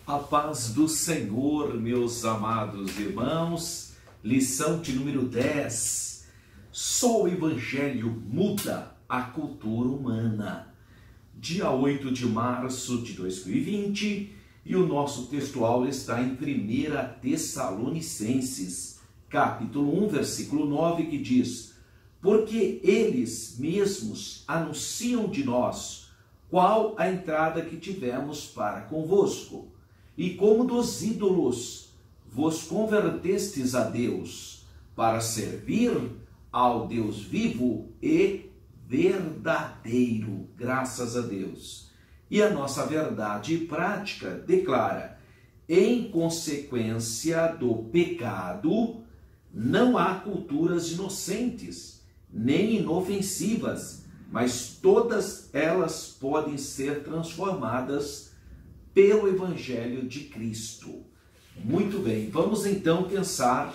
A paz do Senhor, meus amados irmãos, lição de número 10. Só o Evangelho muda a cultura humana. Dia 8 de março de 2020, e o nosso textual está em 1 Tessalonicenses, capítulo 1, versículo 9, que diz: porque eles mesmos anunciam de nós qual a entrada que tivemos para convosco, e como dos ídolos vos convertestes a Deus, para servir ao Deus vivo e verdadeiro. Graças a Deus. E a nossa verdade prática declara: em consequência do pecado, não há culturas inocentes, nem inofensivas, mas todas elas podem ser transformadas pelo Evangelho de Cristo. Muito bem, vamos então pensar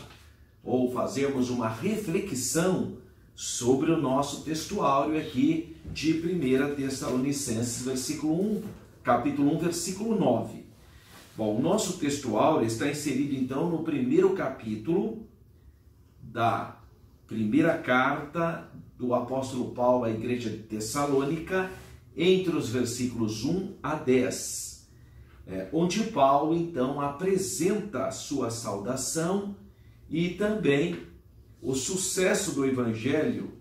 ou fazermos uma reflexão sobre o nosso textuário aqui de 1 Tessalonicenses, capítulo 1, versículo 9. Bom, o nosso textuário está inserido então no primeiro capítulo da primeira carta do apóstolo Paulo à igreja de Tessalônica, entre os versículos 1 a 10. Onde Paulo, então, apresenta a sua saudação e também o sucesso do Evangelho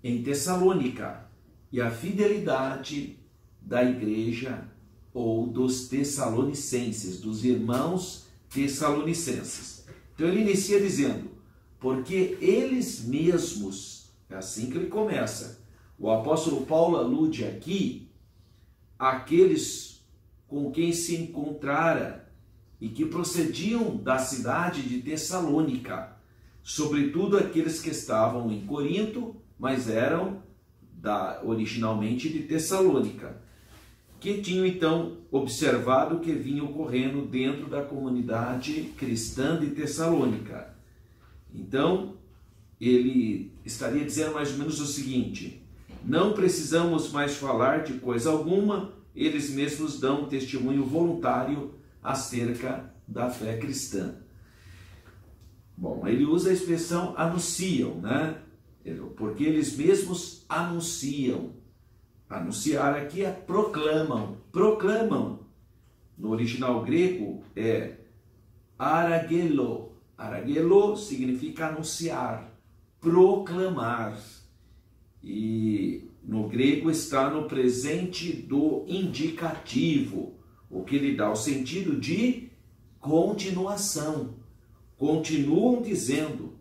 em Tessalônica e a fidelidade da igreja ou dos tessalonicenses, dos irmãos tessalonicenses. Então ele inicia dizendo: porque eles mesmos, é assim que ele começa. O apóstolo Paulo alude aqui àqueles com quem se encontrara e que procediam da cidade de Tessalônica, sobretudo aqueles que estavam em Corinto, mas eram originalmente de Tessalônica, que tinham então observado o que vinha ocorrendo dentro da comunidade cristã de Tessalônica. Então, ele estaria dizendo mais ou menos o seguinte: não precisamos mais falar de coisa alguma, eles mesmos dão um testemunho voluntário acerca da fé cristã. Bom, ele usa a expressão anunciam, né? Porque eles mesmos anunciam. Anunciar aqui é proclamam. Proclamam. No original grego é aragelo. Aragelo significa anunciar, proclamar. E no grego está no presente do indicativo, o que lhe dá o sentido de continuação. Continuam dizendo,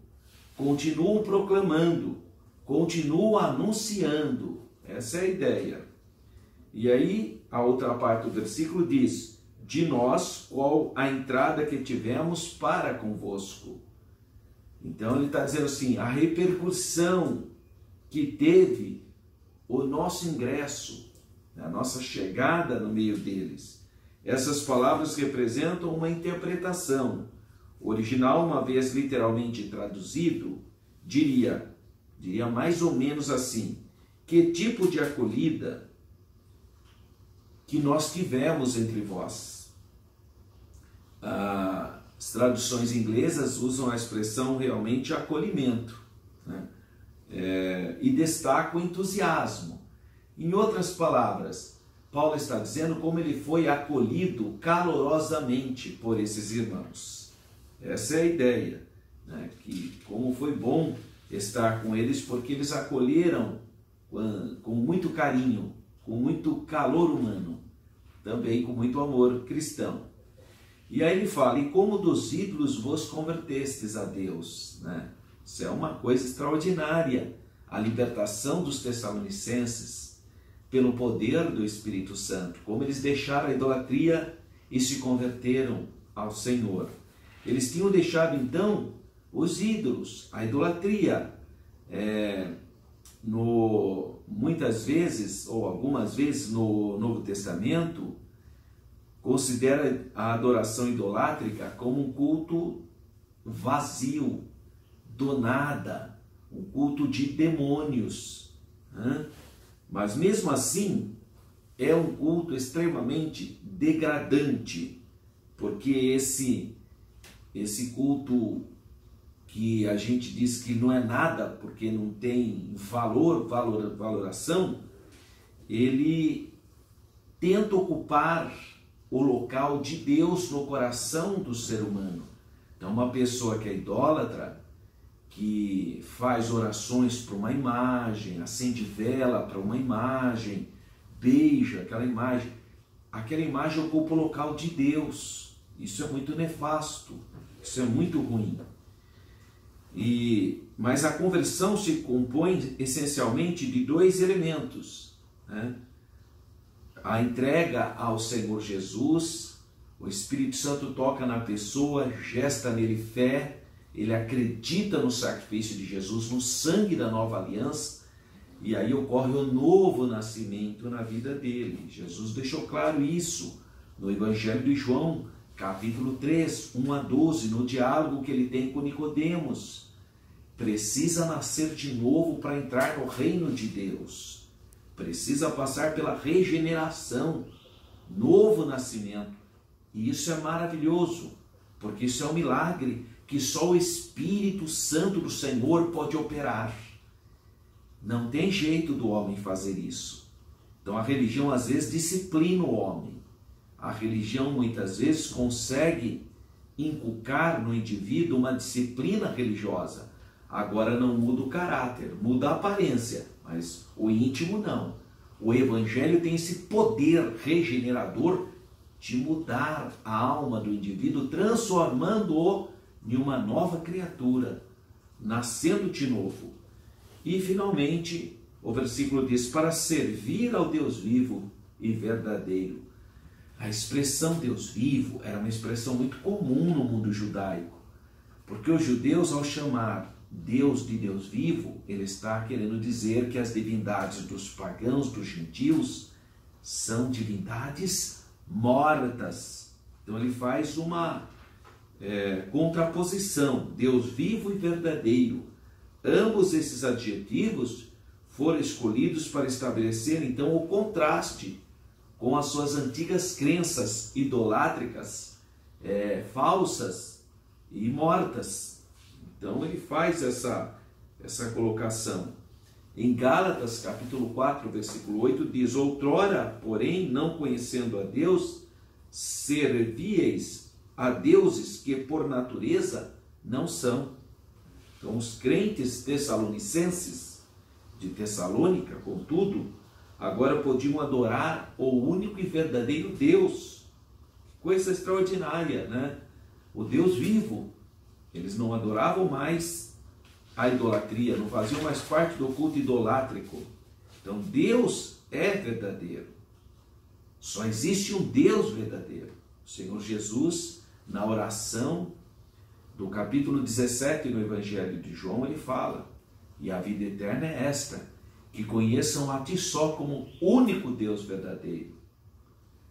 continuam proclamando, continuam anunciando. Essa é a ideia. E aí, a outra parte do versículo diz: de nós, qual a entrada que tivemos para convosco. Então ele está dizendo assim, a repercussão que teve o nosso ingresso, a nossa chegada no meio deles. Essas palavras representam uma interpretação. O original, uma vez literalmente traduzido, diria mais ou menos assim: que tipo de acolhida que nós tivemos entre vós? As traduções inglesas usam a expressão realmente acolhimento, né? E destaca o entusiasmo. Em outras palavras, Paulo está dizendo como ele foi acolhido calorosamente por esses irmãos. Essa é a ideia, né? Que como foi bom estar com eles, porque eles acolheram com muito carinho, com muito calor humano, também com muito amor cristão. E aí ele fala: e como dos ídolos vos convertestes a Deus, né? Isso é uma coisa extraordinária, a libertação dos tessalonicenses pelo poder do Espírito Santo, como eles deixaram a idolatria e se converteram ao Senhor. Eles tinham deixado então os ídolos, a idolatria. Muitas vezes, ou algumas vezes no Novo Testamento, considera a adoração idolátrica como um culto vazio, do nada, um culto de demônios, né? Mas mesmo assim, é um culto extremamente degradante, porque esse culto que a gente diz que não é nada, porque não tem valoração, ele tenta ocupar o local de Deus no coração do ser humano. Então, uma pessoa que é idólatra, que faz orações para uma imagem, acende vela para uma imagem, beija aquela imagem ocupa o local de Deus. Isso é muito nefasto, isso é muito ruim. Mas a conversão se compõe essencialmente de dois elementos, né? A entrega ao Senhor Jesus, o Espírito Santo toca na pessoa, gesta nele fé, ele acredita no sacrifício de Jesus, no sangue da nova aliança, e aí ocorre o novo nascimento na vida dele. Jesus deixou claro isso no Evangelho de João, capítulo 3, 1 a 12, no diálogo que ele tem com Nicodemos. Precisa nascer de novo para entrar no reino de Deus. Precisa passar pela regeneração, novo nascimento. E isso é maravilhoso, porque isso é um milagre que só o Espírito Santo do Senhor pode operar. Não tem jeito do homem fazer isso. Então a religião às vezes disciplina o homem. A religião muitas vezes consegue inculcar no indivíduo uma disciplina religiosa. Agora não muda o caráter, muda a aparência, mas o íntimo não. O Evangelho tem esse poder regenerador de mudar a alma do indivíduo, transformando-o em uma nova criatura, nascendo de novo. E finalmente, o versículo diz, para servir ao Deus vivo e verdadeiro. A expressão Deus vivo era uma expressão muito comum no mundo judaico, porque os judeus, ao chamar Deus de Deus vivo, ele está querendo dizer que as divindades dos pagãos, dos gentios, são divindades mortas. Então ele faz uma contraposição, Deus vivo e verdadeiro. Ambos esses adjetivos foram escolhidos para estabelecer então o contraste com as suas antigas crenças idolátricas, falsas e mortas. Então ele faz essa colocação. Em Gálatas, capítulo 4, versículo 8, diz, outrora, porém, não conhecendo a Deus, servíeis a deuses que por natureza não são. Então os crentes tessalonicenses de Tessalônica, contudo, agora podiam adorar o único e verdadeiro Deus. Coisa extraordinária, né? O Deus vivo. Eles não adoravam mais a idolatria, não faziam mais parte do culto idolátrico. Então Deus é verdadeiro. Só existe um Deus verdadeiro. O Senhor Jesus, na oração do capítulo 17 no Evangelho de João, ele fala, e a vida eterna é esta, que conheçam a ti só como único Deus verdadeiro.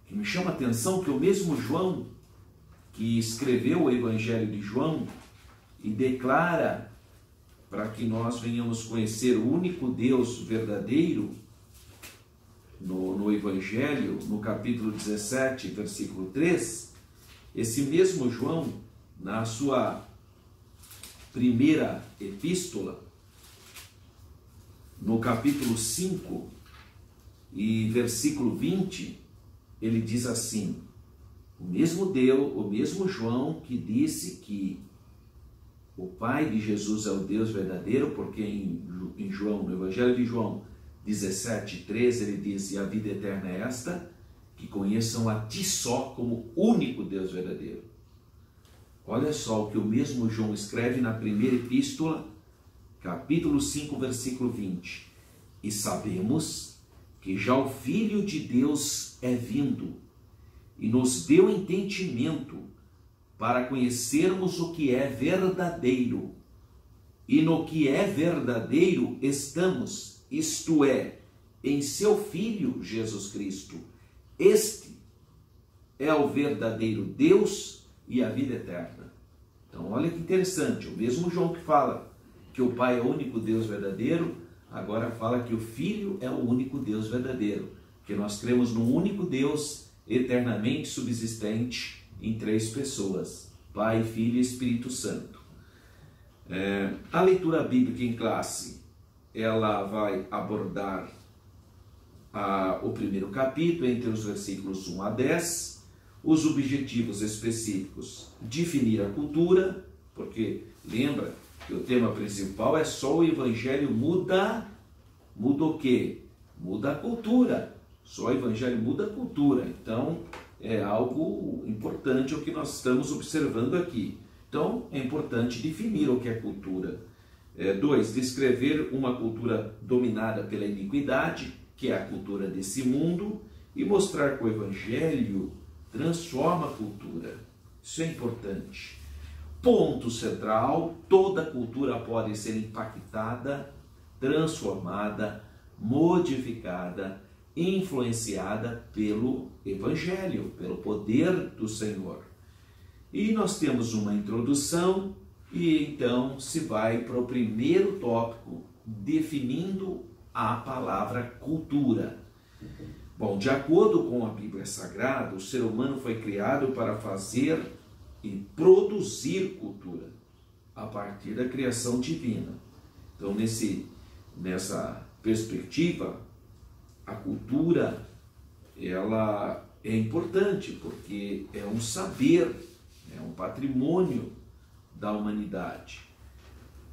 Que me chama a atenção que o mesmo João, que escreveu o Evangelho de João, e declara para que nós venhamos conhecer o único Deus verdadeiro, no Evangelho, no capítulo 17, versículo 3, esse mesmo João, na sua primeira epístola, no capítulo 5 e versículo 20, ele diz assim, o mesmo João que disse que o Pai de Jesus é o Deus verdadeiro, porque em João, no Evangelho de João 17:13, ele diz, e a vida eterna é esta, que conheçam a ti só como único Deus verdadeiro. Olha só o que o mesmo João escreve na primeira epístola, capítulo 5, versículo 20. E sabemos que já o Filho de Deus é vindo, e nos deu entendimento para conhecermos o que é verdadeiro. E no que é verdadeiro estamos, isto é, em seu Filho Jesus Cristo. Este é o verdadeiro Deus e a vida eterna. Então olha que interessante, o mesmo João que fala que o Pai é o único Deus verdadeiro, agora fala que o Filho é o único Deus verdadeiro, que nós cremos num único Deus eternamente subsistente em 3 pessoas, Pai, Filho e Espírito Santo. A leitura bíblica em classe, ela vai abordar o primeiro capítulo, entre os versículos 1 a 10, os objetivos específicos, definir a cultura, porque lembra que o tema principal é só o Evangelho muda o quê? Muda a cultura. Só o Evangelho muda a cultura. Então, é algo importante o que nós estamos observando aqui. Então, é importante definir o que é cultura. 2, descrever uma cultura dominada pela iniquidade, que é a cultura desse mundo, e mostrar que o Evangelho transforma a cultura. Isso é importante. Ponto central: toda cultura pode ser impactada, transformada, modificada, influenciada pelo Evangelho, pelo poder do Senhor. E nós temos uma introdução e então se vai para o primeiro tópico, definindo a palavra cultura. Bom, de acordo com a Bíblia Sagrada, o ser humano foi criado para fazer e produzir cultura a partir da criação divina. Então, nessa perspectiva, a cultura, ela é importante porque é um saber, é um patrimônio da humanidade.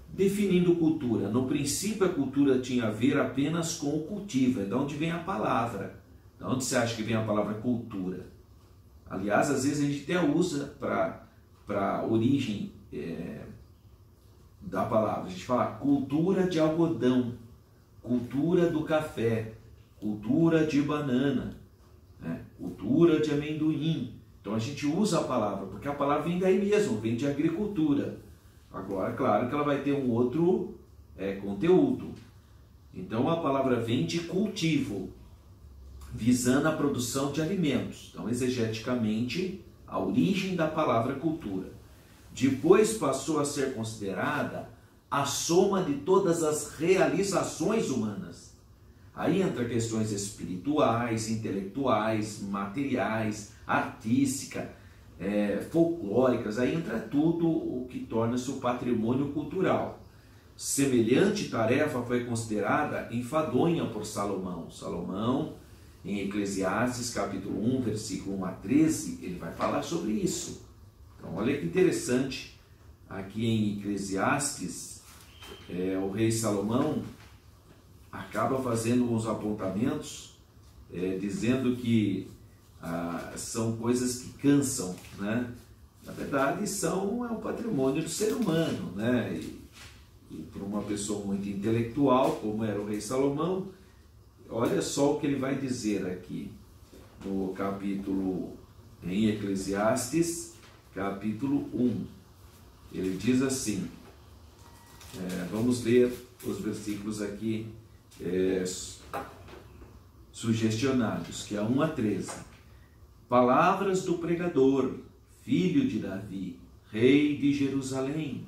Definindo cultura, no princípio a cultura tinha a ver apenas com o cultivo. É de onde vem a palavra? De onde você acha que vem a palavra cultura? Aliás, às vezes a gente até usa para a origem da palavra. A gente fala cultura de algodão, cultura do café, cultura de banana, né? Cultura de amendoim. Então a gente usa a palavra, porque a palavra vem daí mesmo, vem de agricultura. Agora, claro que ela vai ter um outro conteúdo. Então a palavra vem de cultivo, visando a produção de alimentos. Então, exegeticamente, a origem da palavra cultura. Depois passou a ser considerada a soma de todas as realizações humanas. Aí entra questões espirituais, intelectuais, materiais, artística, folclóricas, aí entra tudo o que torna-se o patrimônio cultural. Semelhante tarefa foi considerada enfadonha por Salomão. Salomão, em Eclesiastes, capítulo 1, versículo 1 a 13, ele vai falar sobre isso. Então, olha que interessante, aqui em Eclesiastes, o rei Salomão acaba fazendo uns apontamentos, dizendo que são coisas que cansam, né? Na verdade, é um patrimônio do ser humano, né? E para uma pessoa muito intelectual, como era o rei Salomão, olha só o que ele vai dizer aqui, no capítulo, em Eclesiastes, capítulo 1. Ele diz assim, vamos ler os versículos aqui sugestionados, que é 1 a 13. Palavras do pregador, filho de Davi, rei de Jerusalém.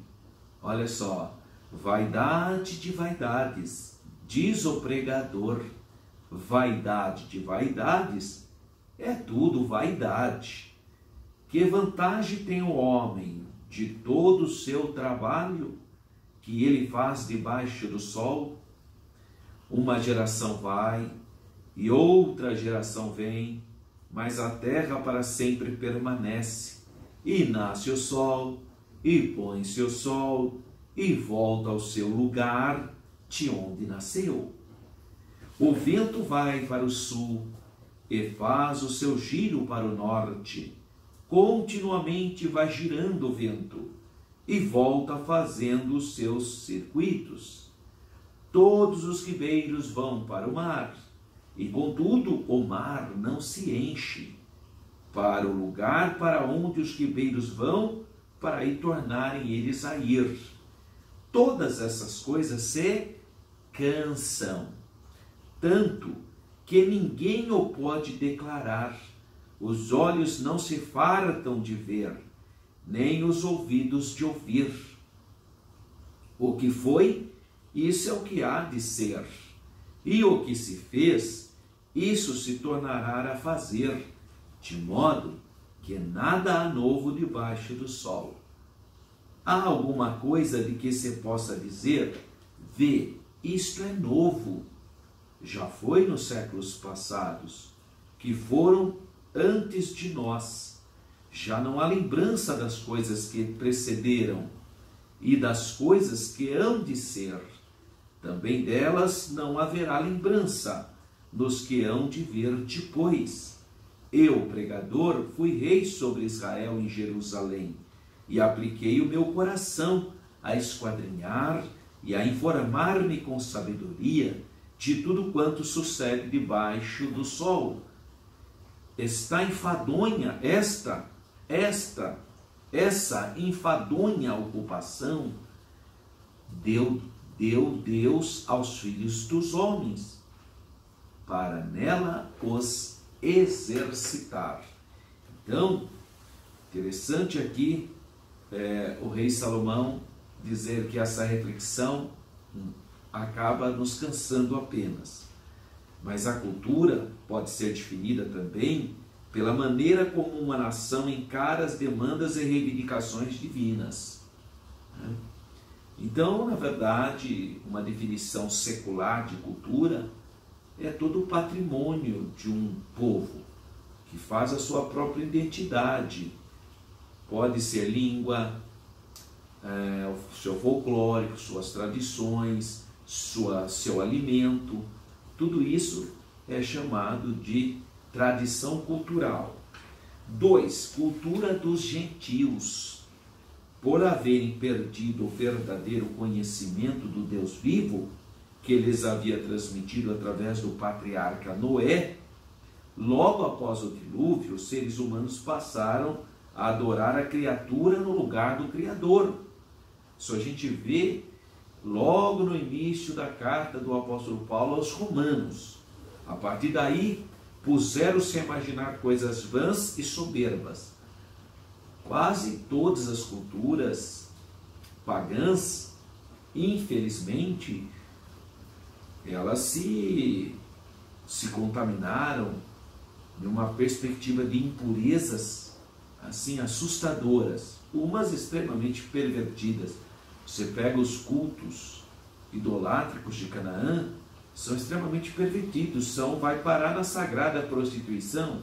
Olha só, vaidade de vaidades, diz o pregador. Vaidade de vaidades é tudo vaidade. Que vantagem tem o homem de todo o seu trabalho que ele faz debaixo do sol? Uma geração vai e outra geração vem, mas a terra para sempre permanece. E nasce o sol, e põe-se o sol, e volta ao seu lugar de onde nasceu. O vento vai para o sul e faz o seu giro para o norte. Continuamente vai girando o vento e volta fazendo os seus circuitos. Todos os ribeiros vão para o mar, e contudo o mar não se enche. Para o lugar para onde os ribeiros vão, para aí tornarem eles a ir. Todas essas coisas se cansam, tanto que ninguém o pode declarar. Os olhos não se fartam de ver, nem os ouvidos de ouvir. O que foi, isso é o que há de ser. E o que se fez, isso se tornará a fazer. de modo que nada há novo debaixo do sol. Há alguma coisa de que se possa dizer: vê, isto é novo? Já foi nos séculos passados, que foram antes de nós. Já não há lembrança das coisas que precederam e das coisas que hão de ser. Também delas não haverá lembrança nos que hão de vir depois. Eu, pregador, fui rei sobre Israel em Jerusalém, e apliquei o meu coração a esquadrinhar e a informar-me com sabedoria de tudo quanto sucede debaixo do sol. Está enfadonha essa enfadonha ocupação deu Deus aos filhos dos homens, para nela os exercitar. Então, interessante aqui o rei Salomão dizer que essa reflexão acaba nos cansando apenas. Mas a cultura pode ser definida também pela maneira como uma nação encara as demandas e reivindicações divinas. Então, na verdade, uma definição secular de cultura é todo o patrimônio de um povo, que faz a sua própria identidade. Pode ser língua, seu folclore, suas tradições, seu alimento. Tudo isso é chamado de tradição cultural. 2. Cultura dos gentios. Por haverem perdido o verdadeiro conhecimento do Deus vivo, que lhes havia transmitido através do patriarca Noé, logo após o dilúvio, os seres humanos passaram a adorar a criatura no lugar do Criador. Isso a gente vê logo no início da carta do apóstolo Paulo aos Romanos. A partir daí, puseram-se a imaginar coisas vãs e soberbas. Quase todas as culturas pagãs, infelizmente, elas se contaminaram de uma perspectiva de impurezas assim assustadoras, umas extremamente pervertidas. Você pega os cultos idolátricos de Canaã, são extremamente pervertidos, vai parar na sagrada prostituição.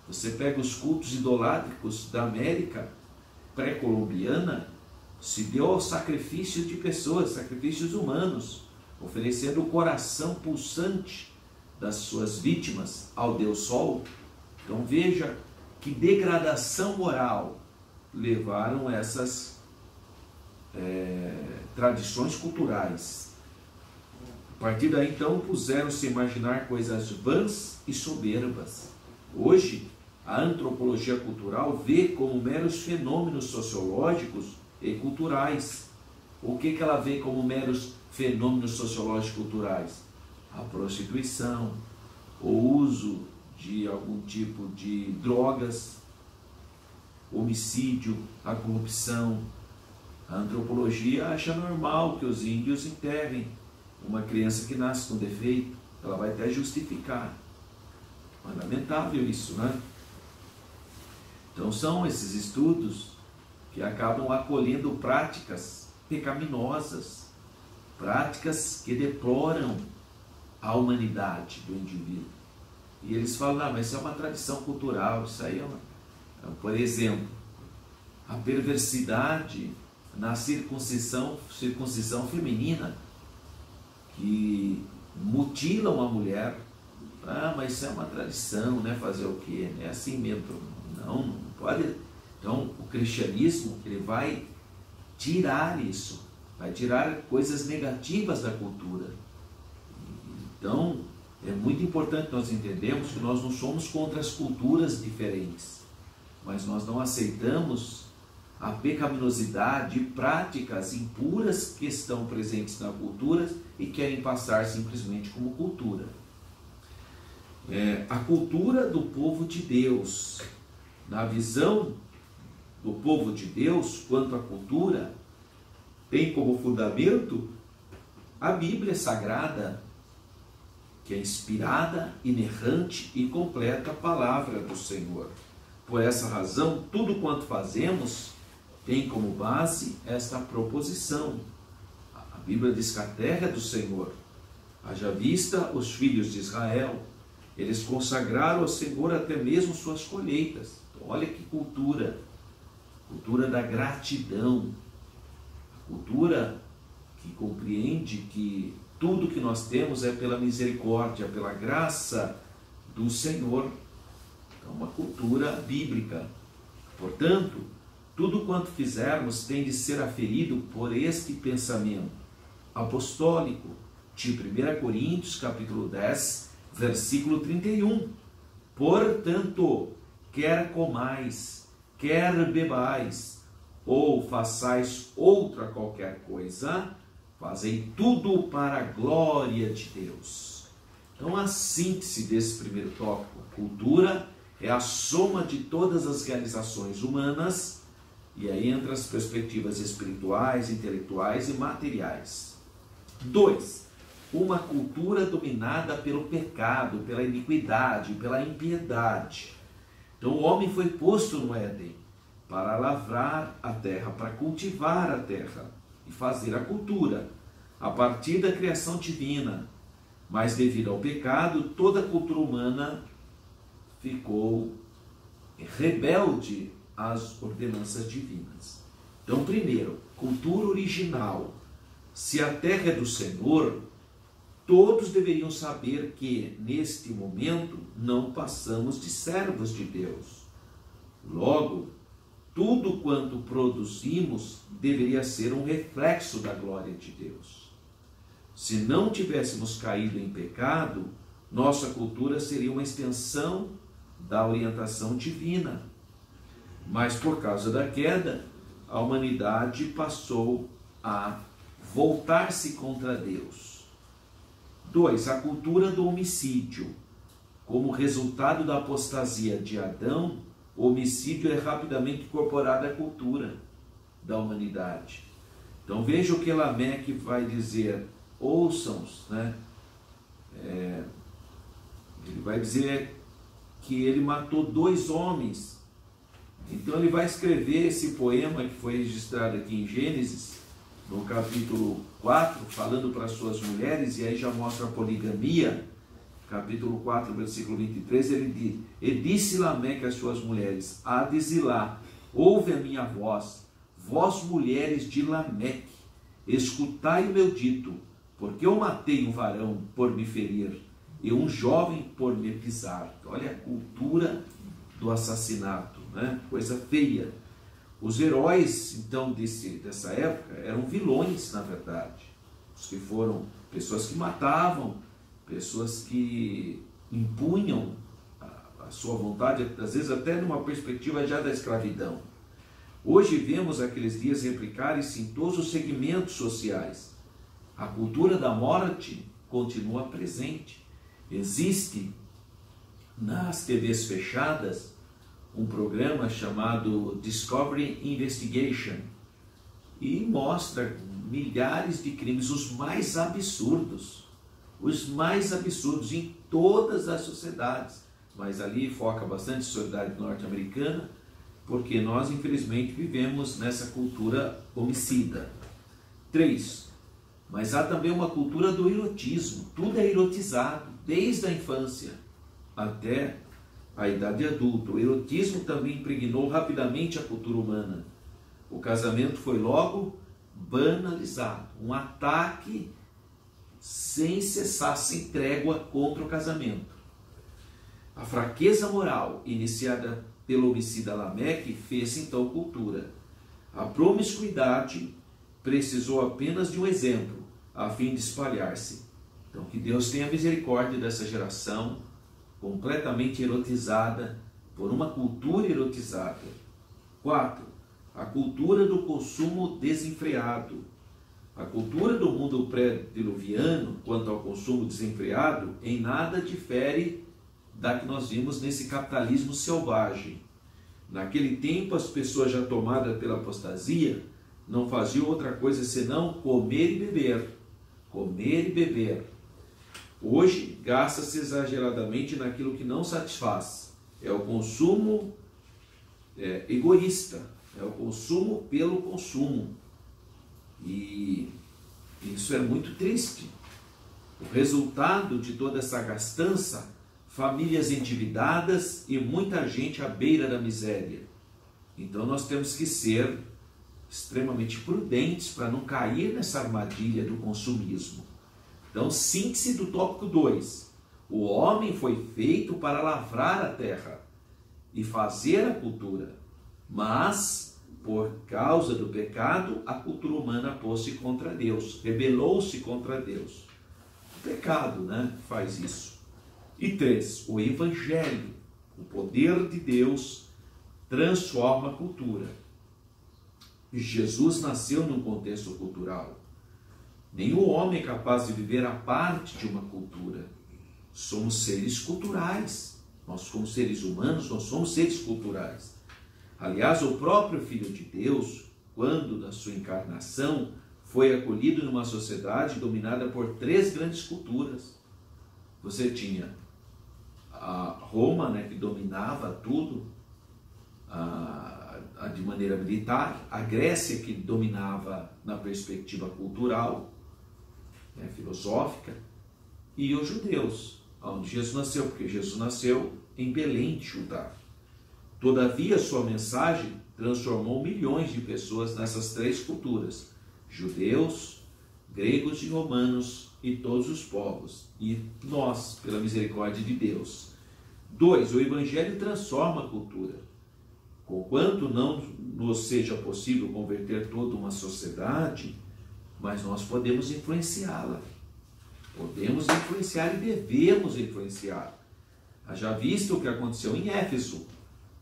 Você pega os cultos idolátricos da América pré-colombiana, se deu ao sacrifício de pessoas, sacrifícios humanos, oferecendo o coração pulsante das suas vítimas ao Deus Sol. Então veja que degradação moral levaram essas tradições culturais. A partir daí, então, puseram-se a imaginar coisas vãs e soberbas. Hoje, a antropologia cultural vê como meros fenômenos sociológicos e culturais. O que ela vê como meros fenômenos sociológicos e culturais? A prostituição, o uso de algum tipo de drogas, homicídio, a corrupção. A antropologia acha normal que os índios enterrem uma criança que nasce com defeito. Ela vai até justificar. É lamentável isso, né? Então são esses estudos que acabam acolhendo práticas pecaminosas, práticas que deploram a humanidade do indivíduo. E eles falam, mas isso é uma tradição cultural, isso aí por exemplo, a perversidade na circuncisão feminina, que mutilam a mulher. Mas isso é uma tradição, né? Fazer o quê? É assim mesmo. Não pode. Então, o cristianismo, ele vai tirar isso, vai tirar coisas negativas da cultura. Então, é muito importante nós entendermos que nós não somos contra as culturas diferentes, mas nós não aceitamos a pecaminosidade e práticas impuras que estão presentes na cultura e querem passar simplesmente como cultura. A cultura do povo de Deus. Na visão do povo de Deus, quanto à cultura, tem como fundamento a Bíblia Sagrada, que é inspirada, inerrante e completa palavra do Senhor. Por essa razão, tudo quanto fazemos tem como base esta proposição. A Bíblia diz que a terra é do Senhor. Haja vista os filhos de Israel, eles consagraram ao Senhor até mesmo suas colheitas. Então, olha que cultura da gratidão, cultura que compreende que tudo que nós temos é pela misericórdia, pela graça do Senhor. É uma cultura bíblica. Portanto, tudo quanto fizermos tem de ser aferido por este pensamento apostólico de 1 Coríntios, capítulo 10, versículo 31. Portanto, quer comais, quer bebais, ou façais outra qualquer coisa, fazei tudo para a glória de Deus. Então, a síntese desse primeiro tópico, cultura, é a soma de todas as realizações humanas, e aí entra as perspectivas espirituais, intelectuais e materiais. 2. Uma cultura dominada pelo pecado, pela iniquidade, pela impiedade. Então o homem foi posto no Éden para lavrar a terra, para cultivar a terra e fazer a cultura, a partir da criação divina. Mas devido ao pecado, toda a cultura humana ficou rebelde às ordenanças divinas. Então, primeiro, cultura original. Se a terra é do Senhor, todos deveriam saber que, neste momento, não passamos de servos de Deus. Logo, tudo quanto produzimos deveria ser um reflexo da glória de Deus. Se não tivéssemos caído em pecado, nossa cultura seria uma extensão da orientação divina. Mas por causa da queda, a humanidade passou a voltar-se contra Deus. 2. A cultura do homicídio. Como resultado da apostasia de Adão, o homicídio é rapidamente incorporado à cultura da humanidade. Então veja o que Lameque vai dizer. Ouçam-os, né? Ele vai dizer que ele matou 2 homens. Então ele vai escrever esse poema que foi registrado aqui em Gênesis, no capítulo 4, falando para suas mulheres, e aí já mostra a poligamia. Capítulo 4, versículo 23, ele diz: E disse Lameque às suas mulheres: Hade Zilá, ouve a minha voz, vós mulheres de Lameque, escutai o meu dito, porque eu matei um varão por me ferir, e um jovem por me pisar. Olha a cultura do assassinato, né? Coisa feia. Os heróis, então, dessa época, eram vilões, na verdade. Os que foram pessoas que matavam, pessoas que impunham a sua vontade, às vezes até numa perspectiva já da escravidão. Hoje vemos aqueles dias replicarem-se em todos os segmentos sociais. A cultura da morte continua presente. Existe nas TVs fechadas um programa chamado Discovery Investigation e mostra milhares de crimes, os mais absurdos em todas as sociedades, mas ali foca bastante a sociedade norte-americana, porque nós infelizmente vivemos nessa cultura homicida. 3. Mas há também uma cultura do erotismo, tudo é erotizado, desde a infância até a idade adulta. O erotismo também impregnou rapidamente a cultura humana. O casamento foi logo banalizado, um ataque sem cessar, sem trégua contra o casamento. A fraqueza moral iniciada pelo homicida Lameque fez então cultura. A promiscuidade precisou apenas de um exemplo a fim de espalhar-se. Então que Deus tenha misericórdia dessa geração completamente erotizada por uma cultura erotizada. 4. A cultura do consumo desenfreado. A cultura do mundo pré-diluviano, quanto ao consumo desenfreado, em nada difere da que nós vimos nesse capitalismo selvagem. Naquele tempo, as pessoas já tomadas pela apostasia não faziam outra coisa senão comer e beber. Comer e beber. Hoje, gasta-se exageradamente naquilo que não satisfaz. É o consumo egoísta, é o consumo pelo consumo. E isso é muito triste. O resultado de toda essa gastança, famílias endividadas e muita gente à beira da miséria. Então nós temos que ser extremamente prudentes para não cair nessa armadilha do consumismo. Então, síntese do tópico 2. O homem foi feito para lavrar a terra e fazer a cultura, mas por causa do pecado, a cultura humana pôs-se contra Deus, rebelou-se contra Deus. O pecado, faz isso. E 3, o Evangelho, o poder de Deus, transforma a cultura. Jesus nasceu num contexto cultural. Nenhum homem é capaz de viver à parte de uma cultura. Somos seres culturais. Nós, como seres humanos, nós somos seres culturais. Aliás, o próprio Filho de Deus, quando na sua encarnação, foi acolhido numa sociedade dominada por 3 grandes culturas. Você tinha a Roma, que dominava tudo de maneira militar, a Grécia, que dominava na perspectiva cultural, filosófica, e os judeus, onde Jesus nasceu, porque Jesus nasceu em Belém de Judá. Todavia, sua mensagem transformou milhões de pessoas nessas 3 culturas: judeus, gregos e romanos e todos os povos, e nós, pela misericórdia de Deus. 2, o Evangelho transforma a cultura. Conquanto não nos seja possível converter toda uma sociedade, mas nós podemos influenciá-la. Podemos influenciar e devemos influenciar. Haja visto o que aconteceu em Éfeso,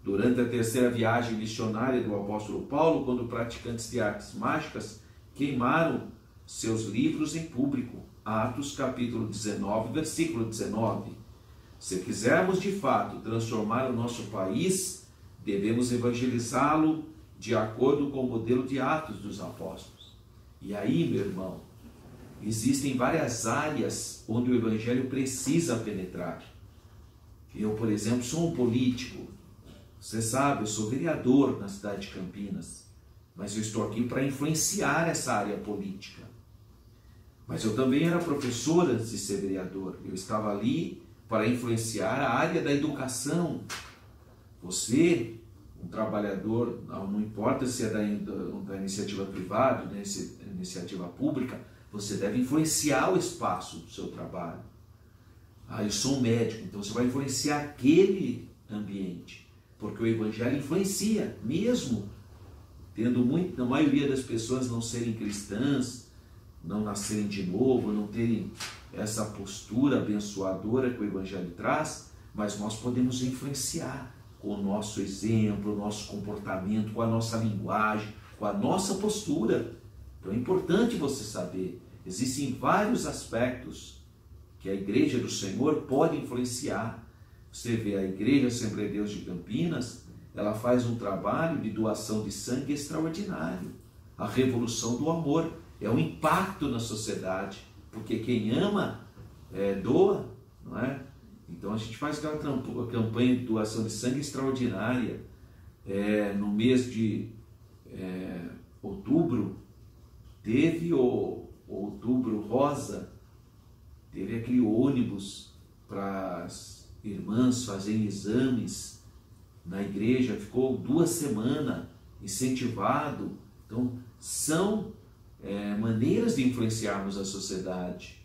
durante a 3ª viagem missionária do apóstolo Paulo, quando praticantes de artes mágicas queimaram seus livros em público. Atos capítulo 19, versículo 19. Se quisermos de fato transformar o nosso país, devemos evangelizá-lo de acordo com o modelo de Atos dos Apóstolos. E aí, meu irmão, existem várias áreas onde o Evangelho precisa penetrar. Eu, por exemplo, sou um político. Você sabe, eu sou vereador na cidade de Campinas, mas eu estou aqui para influenciar essa área política. Mas eu também era professor antes de ser vereador. Eu estava ali para influenciar a área da educação. Você, um trabalhador, não importa se é da iniciativa privada, da iniciativa pública, você deve influenciar o espaço do seu trabalho. Eu sou um médico, então você vai influenciar aquele ambiente, porque o Evangelho influencia, mesmo tendo a maioria das pessoas não serem cristãs, não nascerem de novo, não terem essa postura abençoadora que o Evangelho traz, mas nós podemos influenciar com o nosso exemplo, o nosso comportamento, com a nossa linguagem, com a nossa postura. Então é importante você saber, existem vários aspectos que a Igreja do Senhor pode influenciar. Você vê a Igreja Assembleia de Deus de Campinas, ela faz um trabalho de doação de sangue extraordinário. A revolução do amor é um impacto na sociedade, porque quem ama doa, não é? Então a gente faz aquela campanha de doação de sangue extraordinária. No mês de outubro, teve o Outubro Rosa, teve aquele ônibus para as irmãs fazerem exames na igreja, ficou 2 semanas incentivado. Então são maneiras de influenciarmos a sociedade.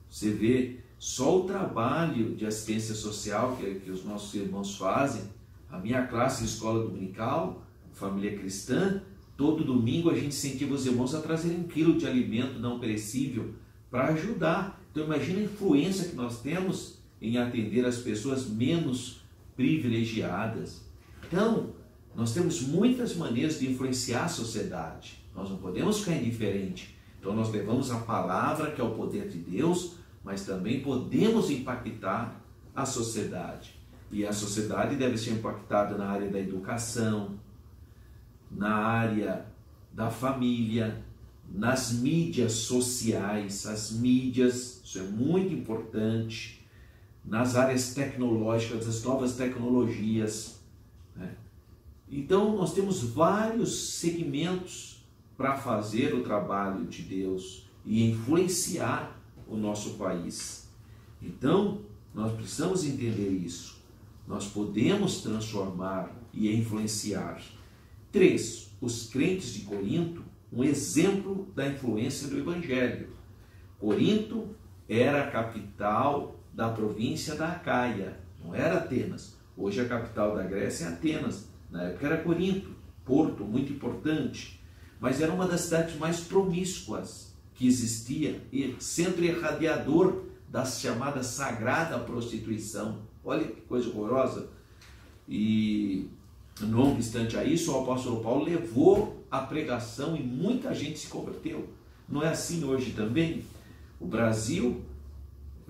Você vê só o trabalho de assistência social que os nossos irmãos fazem. A minha classe de escola dominical, família cristã, todo domingo a gente incentiva os irmãos a trazerem 1 quilo de alimento não perecível para ajudar. Então imagina a influência que nós temos em atender as pessoas menos privilegiadas. Então, nós temos muitas maneiras de influenciar a sociedade. Nós não podemos ficar indiferente. Então nós levamos a palavra, que é o poder de Deus, mas também podemos impactar a sociedade. E a sociedade deve ser impactada na área da educação, na área da família, nas mídias sociais, as mídias, isso é muito importante, nas áreas tecnológicas, as novas tecnologias, né? Então, nós temos vários segmentos para fazer o trabalho de Deus e influenciar o nosso país. Então, nós precisamos entender isso. Nós podemos transformar e influenciar. 3. Os crentes de Corinto, um exemplo da influência do Evangelho. Corinto era a capital da província da Acaia, não era Atenas. Hoje a capital da Grécia é Atenas. Na época era Corinto, porto muito importante, mas era uma das cidades mais promíscuas que existia e centro irradiador da chamada sagrada prostituição. Olha que coisa horrorosa. E não obstante a isso, o apóstolo Paulo levou a pregação e muita gente se converteu. Não é assim hoje também? O Brasil,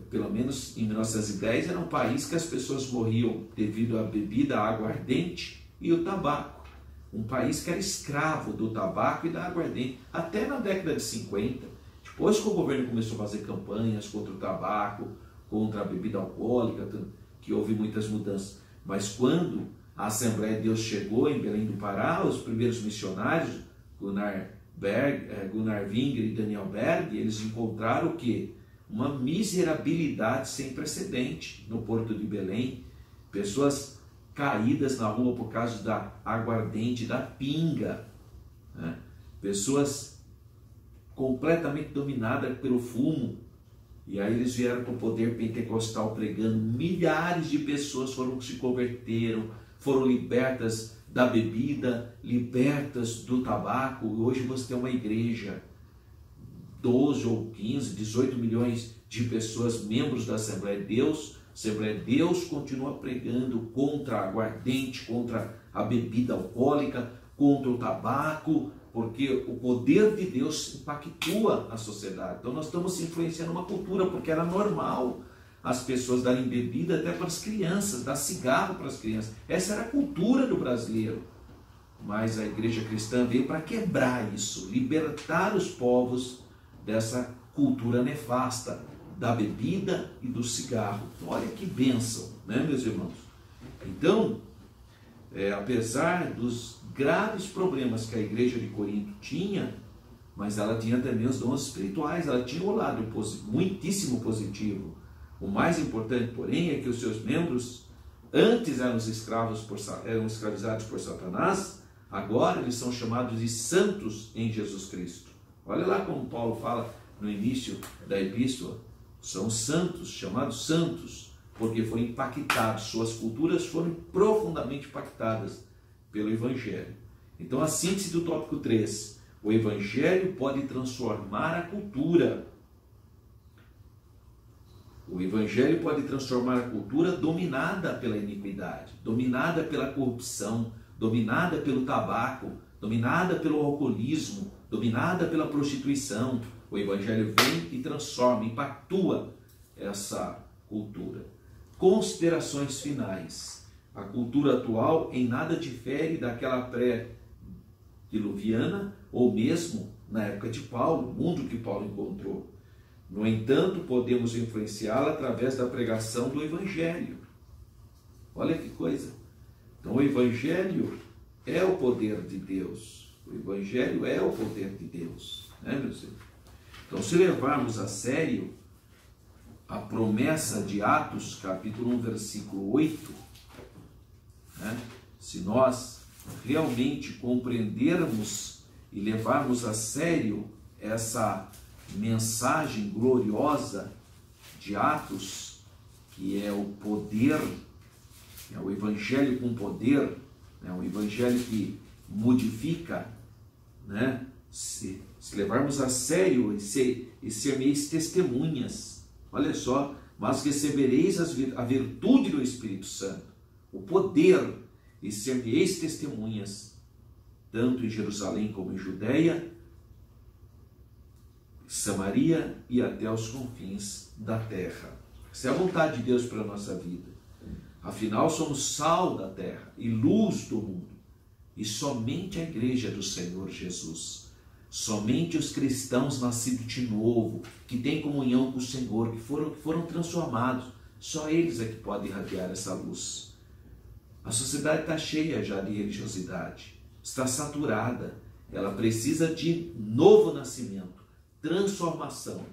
pelo menos em 1910, era um país que as pessoas morriam devido à bebida, à aguardente e o tabaco. Um país que era escravo do tabaco e da aguardente. Até na década de 50, depois que o governo começou a fazer campanhas contra o tabaco, contra a bebida alcoólica, que houve muitas mudanças. Mas quando a Assembleia de Deus chegou em Belém do Pará, os primeiros missionários, Gunnar Wingre e Daniel Berg, eles encontraram o quê? Uma miserabilidade sem precedente no porto de Belém. Pessoas caídas na rua por causa da aguardente, da pinga, né? Pessoas completamente dominadas pelo fumo. E aí eles vieram com o poder pentecostal pregando, milhares de pessoas se converteram, foram libertas da bebida, libertas do tabaco. Hoje você tem uma igreja, 12 ou 15, 18 milhões de pessoas, membros da Assembleia de Deus. A Assembleia de Deus continua pregando contra a aguardente, contra a bebida alcoólica, contra o tabaco, porque o poder de Deus impactua a sociedade. Então nós estamos influenciando uma cultura, porque era normal as pessoas darem bebida até para as crianças, dar cigarro para as crianças. Essa era a cultura do brasileiro. Mas a igreja cristã veio para quebrar isso, libertar os povos dessa cultura nefasta, da bebida e do cigarro. Olha que bênção, né, meus irmãos? Então, apesar dos graves problemas que a igreja de Corinto tinha, mas ela tinha também os dons espirituais, ela tinha um lado muitíssimo positivo. O mais importante, porém, é que os seus membros antes eram escravizados por Satanás, agora eles são chamados de santos em Jesus Cristo. Olha lá como Paulo fala no início da epístola, são santos, chamados santos, porque foram impactados, suas culturas foram profundamente impactadas pelo Evangelho. Então a síntese do tópico 3, o Evangelho pode transformar a cultura. O Evangelho pode transformar a cultura dominada pela iniquidade, dominada pela corrupção, dominada pelo tabaco, dominada pelo alcoolismo, dominada pela prostituição. O Evangelho vem e transforma, impactua essa cultura. Considerações finais. A cultura atual em nada difere daquela pré-diluviana ou mesmo na época de Paulo, o mundo que Paulo encontrou. No entanto, podemos influenciá-la através da pregação do Evangelho. Olha que coisa. Então, o Evangelho é o poder de Deus. O Evangelho é o poder de Deus, né, meus irmãos? Então, se levarmos a sério a promessa de Atos, capítulo 1, versículo 8, né? Se nós realmente compreendermos e levarmos a sério essa mensagem gloriosa de Atos, que é o poder, é o Evangelho com poder, é um Evangelho que modifica, né? Se levarmos a sério e sermos testemunhas, olha só, mas recebereis a virtude do Espírito Santo, o poder, e sereis testemunhas, tanto em Jerusalém como em Judeia, Samaria e até os confins da terra. Essa é a vontade de Deus para a nossa vida. Afinal, somos sal da terra e luz do mundo, e somente a igreja do Senhor Jesus Somente os cristãos nascidos de novo, que têm comunhão com o Senhor, que foram transformados, só eles é que podem irradiar essa luz. A sociedade está cheia já de religiosidade, está saturada, ela precisa de novo nascimento, transformação.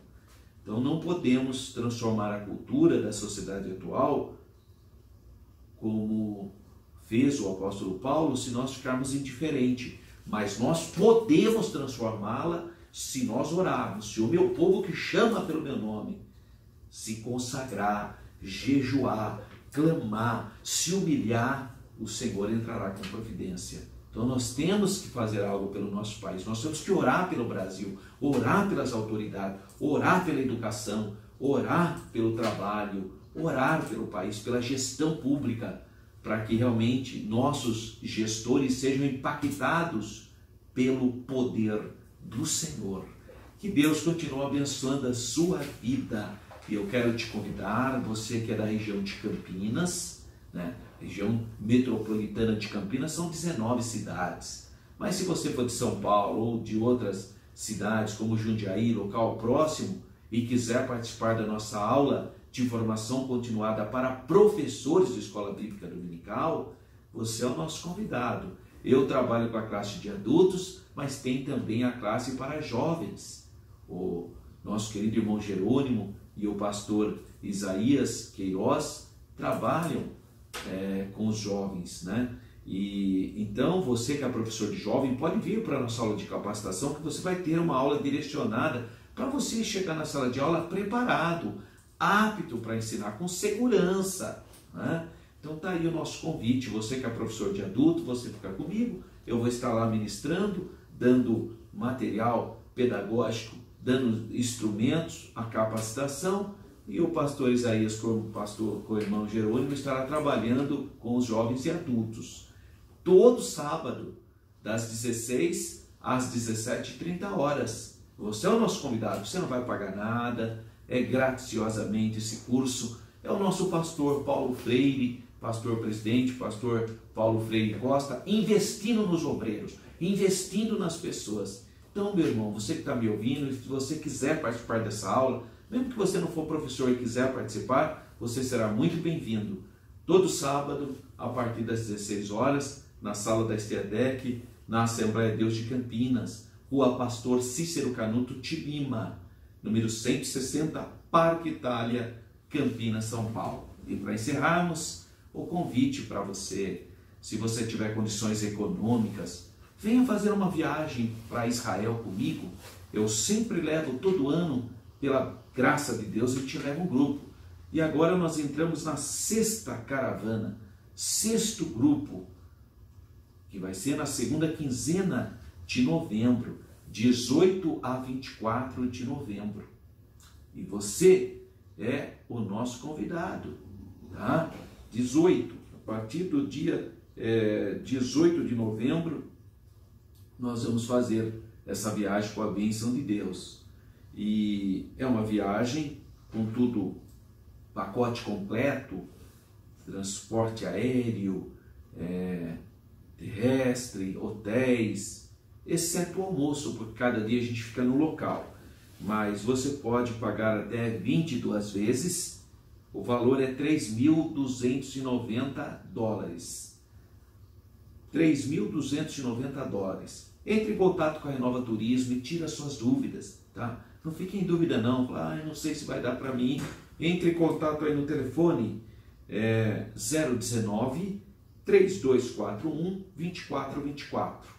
Então não podemos transformar a cultura da sociedade atual como fez o apóstolo Paulo se nós ficarmos indiferentes. Mas nós podemos transformá-la se nós orarmos, se o meu povo que chama pelo meu nome se consagrar, jejuar, clamar, se humilhar, o Senhor entrará com providência. Então nós temos que fazer algo pelo nosso país, nós temos que orar pelo Brasil, orar pelas autoridades, orar pela educação, orar pelo trabalho, orar pelo país, pela gestão pública, para que realmente nossos gestores sejam impactados pelo poder do Senhor. Que Deus continue abençoando a sua vida. E eu quero te convidar, você que é da região de Campinas, né? Região metropolitana de Campinas, são 19 cidades. Mas se você for de São Paulo ou de outras cidades, como Jundiaí, local próximo, e quiser participar da nossa aula de formação continuada para professores de escola bíblica dominical, você é o nosso convidado. Eu trabalho com a classe de adultos, mas tem também a classe para jovens. O nosso querido irmão Jerônimo e o pastor Isaías Queiroz trabalham com os jovens, né? E então você que é professor de jovem pode vir para a nossa aula de capacitação, que você vai ter uma aula direcionada para você chegar na sala de aula preparado, apto para ensinar com segurança, né? Então tá aí o nosso convite. Você que é professor de adulto, você fica comigo, eu vou estar lá ministrando, dando material pedagógico, dando instrumentos, a capacitação, e o pastor Isaías com o irmão Jerônimo estará trabalhando com os jovens e adultos. Todo sábado, das 16 às 17h30. Você é o nosso convidado, você não vai pagar nada, é gratuitosamente esse curso. É o nosso pastor Paulo Freire, pastor presidente, pastor Paulo Freire Costa, investindo nos obreiros, investindo nas pessoas. Então, meu irmão, você que está me ouvindo, se você quiser participar dessa aula, mesmo que você não for professor e quiser participar, você será muito bem-vindo. Todo sábado, a partir das 16 horas, na sala da Esterdec, na Assembleia de Deus de Campinas, Rua Pastor Cícero Canuto de Lima, número 160, Parque Itália, Campinas, São Paulo. E para encerrarmos, o convite para você, se você tiver condições econômicas, venha fazer uma viagem para Israel comigo. Eu sempre levo todo ano, pela graça de Deus, eu te levo um grupo. E agora nós entramos na 6ª caravana, 6º grupo, que vai ser na segunda quinzena de novembro, 18 a 24 de novembro. E você é o nosso convidado, tá? 18, a partir do dia 18 de novembro, nós vamos fazer essa viagem com a bênção de Deus. E é uma viagem com tudo, pacote completo, transporte aéreo, terrestre, hotéis, exceto o almoço, porque cada dia a gente fica no local. Mas você pode pagar até 22 vezes, o valor é $3.290. $3.290. Entre em contato com a Renova Turismo e tira suas dúvidas, tá? Não fique em dúvida não, eu não sei se vai dar para mim. Entre em contato aí no telefone 019 3241 2424.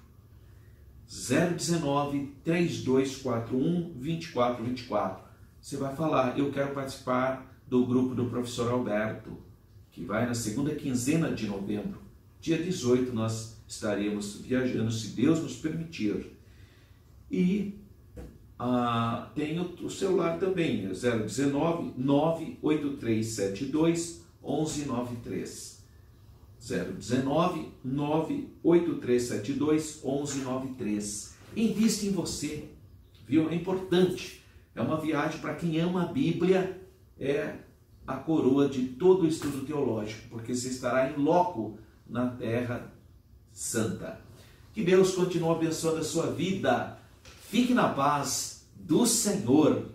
019 3241 2424. Você vai falar, eu quero participar do grupo do professor Alberto, que vai na segunda quinzena de novembro. Dia 18 nós estaremos viajando, se Deus nos permitir. E tem o celular também, 019 98372 1193. 019 98372 1193. Invista em você, viu? É importante. É uma viagem para quem ama a Bíblia, é a coroa de todo o estudo teológico, porque você estará em loco na Terra Santa. Que Deus continue abençoando a sua vida. Fique na paz do Senhor.